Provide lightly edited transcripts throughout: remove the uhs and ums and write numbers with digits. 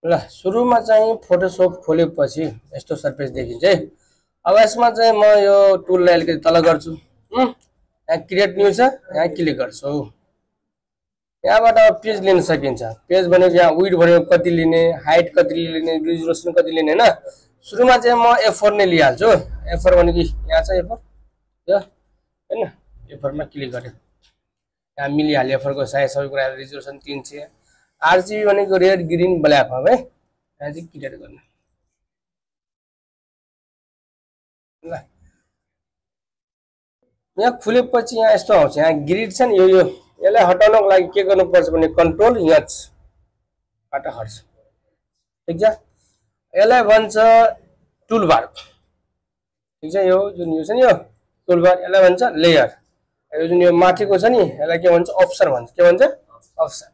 ल सुरुमा चाहिँ फोटोशॉप खोलेपछि यस्तो सर्फेस देखिन्छ है। अब यसमा चाहिँ म यो टुललाई अलिकति तल गर्छु। यहाँ क्रिएट न्यू छ, यहाँ क्लिक गर्छु। यहाँबाट पेज लिन सकिन्छ। पेज भनेको यहाँ विड्थ भनेको कति लिने, हाइट कति लिने, रिजोल्युसन कति लिने हैन। सुरुमा चाहिँ म A4 नै लिइहाल्छु। A4 भनेको यहाँ छ A4 यो हैन। A4 मा क्लिक गर्यो, यहाँ मिलिहाल्यो। A4 को साइज सबै कुरा, रिजोल्युसन 300, RGB भनेको रेड ग्रीन ब्ल्याक हो है। यहाँ चाहिँ क्लियर गर्ने ल। यहाँ खुलेपछि यहाँ यस्तो आउँछ, यहाँ ग्रिड छ नि, यो यसलाई हटाउनको लागि के गर्नुपर्छ भने कन्ट्रोल H बाट हट्छ। ठीक छ, यसलाई भन्छ टुलबार। ठीक छ, यो जुन यो छ नि यो टुलबार, यसलाई भन्छ लेयर। यो जुन यो माथिको छ नि यसलाई के भन्छ अप्सन भन्छ। के भन्छ अप्सन।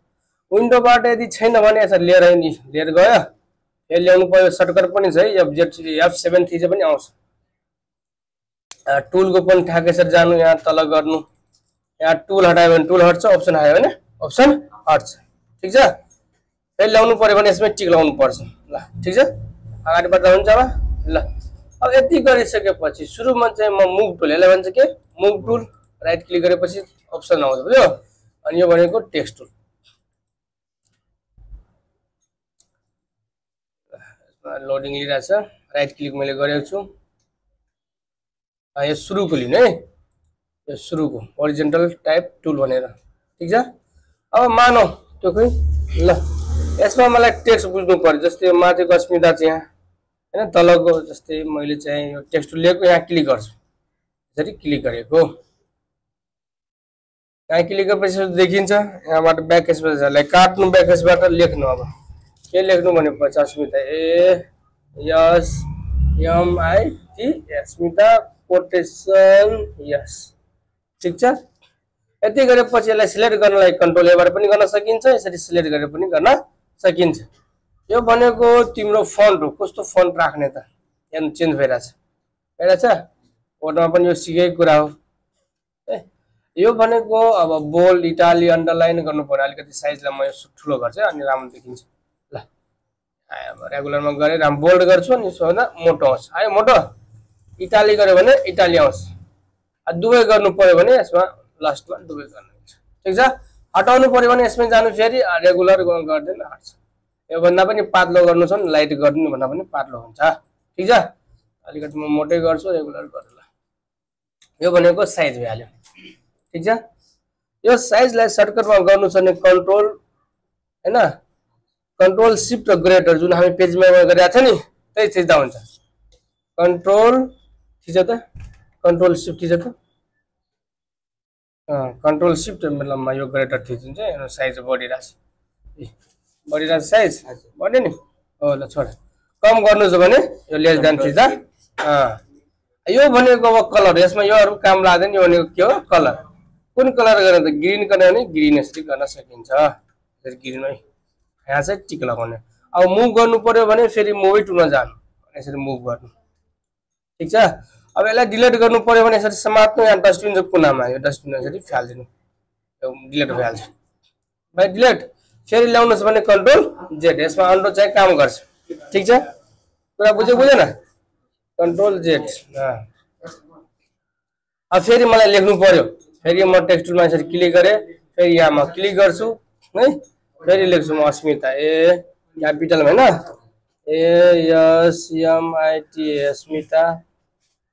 विन्डोबाट यदि छैन भने यसरी लिएर नि लिएर गयो। यो ल्याउनु पर्यो, सर्टकट पनि छ है, F7 थिचे पनि आउँछ। टुलको पनि ठ्याक्कै यसरी जानु, यहाँ तल गर्नु, यहाँ टुल हटायो भने टुल हट्छ, अप्सन आयो भने अप्सन हट्छ। ठीक छ, फेरि ल्याउनु पर्यो भने यसमै टिक लगाउनु पर्छ ल। ठीक छ, अगाडि बढ्दा हुन्छ अब ल। अब यति गरिसकेपछि सुरुमा चाहिँ म मुभ टुल, यसलाई भन्छ के मुभ टुल। राइट क्लिक गरेपछि अप्सन आउँछ, बुझ्यो। अनि यो भनेको टेक्स्ट टुल। लोडिङ लिइरहेछ, राइट क्लिक मैले गरेको छु। यो सुरुको लिनु है, यो सुरुको होरिजेन्टल टाइप टुल भनेर। ठीक छ, अब मानौ त्यो खोइ ल, यसमा मलाई टेक्स्ट बुझ्नु पर्यो। जस्तै यो माथिको अस्मिता चाहिँ यहाँ हैन, तलको जस्तै मैले चाहिँ यो टेक्स्ट टुल लिएको, यहाँ क्लिक गर्छु। यसरी क्लिक गरेको, यहाँ क्लिक गरेपछि देखिन्छ। यहाँबाट ब्याक स्पेसलाई काट्नु, ब्याक स्पेसबाट लेख्नु। अब के लेख्नु भनेपछि अस्मिता ASMIT अस्मिता कोटेसन यस। ठीक छ, यति गरेपछि यसलाई सिलेक्ट गर्नलाई कन्ट्रोल A बाट पनि गर्न सकिन्छ, यसरी सिलेक्ट गरेर पनि गर्न सकिन्छ। यो भनेको तिम्रो फन्ट हो, कस्तो फन्ट राख्ने त यहाँ चेन्ज भइरहेछ हेरेछ। कोडमा पनि यो सिकेको कुरा हो। यो भनेको अब बोल्ड, इटाली, अन्डरलाइन गर्नु पर्यो। अलिकति साइजलाई म यो ठुलो गर्छु अनि राम्रो देखिन्छ ल। अब रेगुलरमा गरे राम बोल्ड गर्छु अनि सोधा मोटो आउँछ। आयो मोटो, इटाली गर्यो भने इटाली आउँछ। दुवै गर्नु पर्यो भने यसमा लास्टमा दुवै गर्नुहुन्छ। ठीक छ, हटाउनु पर्यो भने यसमै जानु, फेरि रेगुलर गर्दैन हट्छ। यो भन्दा पनि पातलो गर्नु छ नि, लाइट गर्नु भन्दा पनि पातलो हुन्छ। ठीक छ, अलिकति म मोटै गर्छु, रेगुलर गर्छु ल। यो भनेको साइज भइहाल्यो। ठीक छ, यो साइजलाई सर्टकटमा गर्नु छ भने कन्ट्रोल हैन, कन्ट्रोल शिफ्ट र ग्रेटर जुन हामी पेजमा गरेका थियो नि त्यही थिच्दा हुन्छ। कन्ट्रोल थिच त, कन्ट्रोल शिफ्ट थिच त, कन्ट्रोल शिफ्ट मतलब यो ग्रेटर थिचिन्छ। यो साइज बढिरहेछ, बढिरहेछ साइज बढ्यो नि हो ल। छोड, कम गर्नु छ भने यो लेस देन थिच्दा। यो भनेको अब कलर, यसमा यो अरु काम लाग्दैन। यो भनेको के हो कलर। कुन कलर गर्ने त ग्रीन गर्ने भने ग्रीन यसरी गर्न सकिन्छ। यसरी ग्रीन है, यहाँ चाहिँ टिक लगाउने। अब मुभ गर्नु पर्यो भने फेरि मुभै टुलमा जानु, यसरी मुभ गर्नु। ठीक छ, अब यसलाई डिलिट गर्नु पर्यो भने यसरी समात्नु, यहाँ डस्टबिन को कुनामा यो डस्टबिन यसरी फाल्दिनु, यो डिलिट भइहाल्छ। बाइ डिलिट फेरि ल्याउनु छ भने कन्ट्रोल Z, यसमा अन्डो चाहिँ काम गर्छ। ठीक छ, कुरा बुझ्यो बुझेन, कन्ट्रोल Z। अब फेरि मलाई लेख्नु पर्यो, फेरि म टेक्स्ट टुलमा यसरी क्लिक गरे, फेरि यहाँ म क्लिक गर्छु है, फेरि लेख्छु म अस्मिता क्यापिटलमा हैन, ASMIT अस्मिता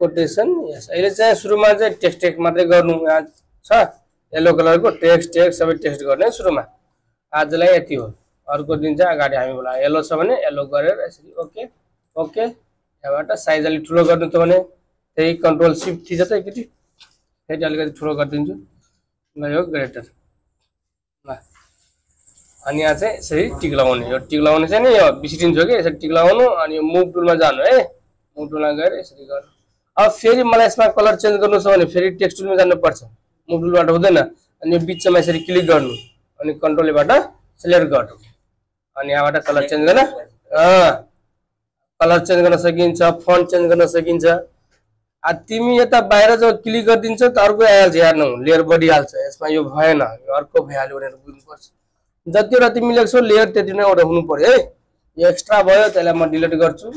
कोटेसन यस। अहिले चाहिँ सुरुमा चाहिँ टेक्स्ट मात्रै गर्नु, यहाँ छ येलो कलरको टेक्स्ट सबै टेक्स्ट गर्ने सुरुमा। आजलाई यति हो, अर्को दिन चाहिँ अगाडि हामी बोला येलो छ भने येलो गरेर यसरी ओके ओके। यहाँबाट साइज अलि ठुलो गर्नु छ भने त्यही कन्ट्रोल शिफ्ट थिच त एकचोटि, फेरि अलिकति ठुलो गरिदिन्छु ल, यो ग्रेटर ल। अनि यहाँ चाहिँ यसरी टिक लगाउने, यो टिक लगाउने चाहिँ नि यो बिर्सिदिन्छु कि यसरी टिक लगाउनु। अनि यो मुभ टुलमा जानु है, मुभ टुलमा गएर यसरी गर्नु। अब फेरि मलाई यसमा कलर चेन्ज गर्नु छ भने फेरि टेक्स्ट टुलमा जानुपर्छ, मुभ टुलबाट हुँदैन। अनि यो बिचमा यसरी क्लिक गर्नु अनि कन्ट्रोलबाट सिलेक्ट गर्नु, अनि यहाँबाट कलर चेन्ज गर्न सकिन्छ, फन्ट चेन्ज गर्न सकिन्छ। तिमी यता बाहिर जो क्लिक गरिदिन्छ त अर्को आइहाल्छ, हेर्नु लेयर बढिहाल्छ। यसमा यो भएन, यो अर्को भइहाल्यो भनेर बुझ्नुपर्छ। जतिवटा तिमी लेख्छौ लेयर त्यति नै एउटा हुनु पर्यो है। यो एक्स्ट्रा भयो त्यसलाई म डिलिट गर्छु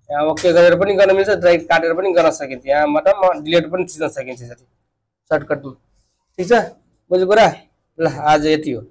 यहाँ ओके गरेर पनि गर्न मिल्छ डाइरेक्ट काटेर पनि गर्न सकिन्छ यहाँबाट म डिलिट पनि थिच्न सकिन्छ यसरी सर्टकटमा ठीक छ बुझ्यो कुरा ल आज यति हो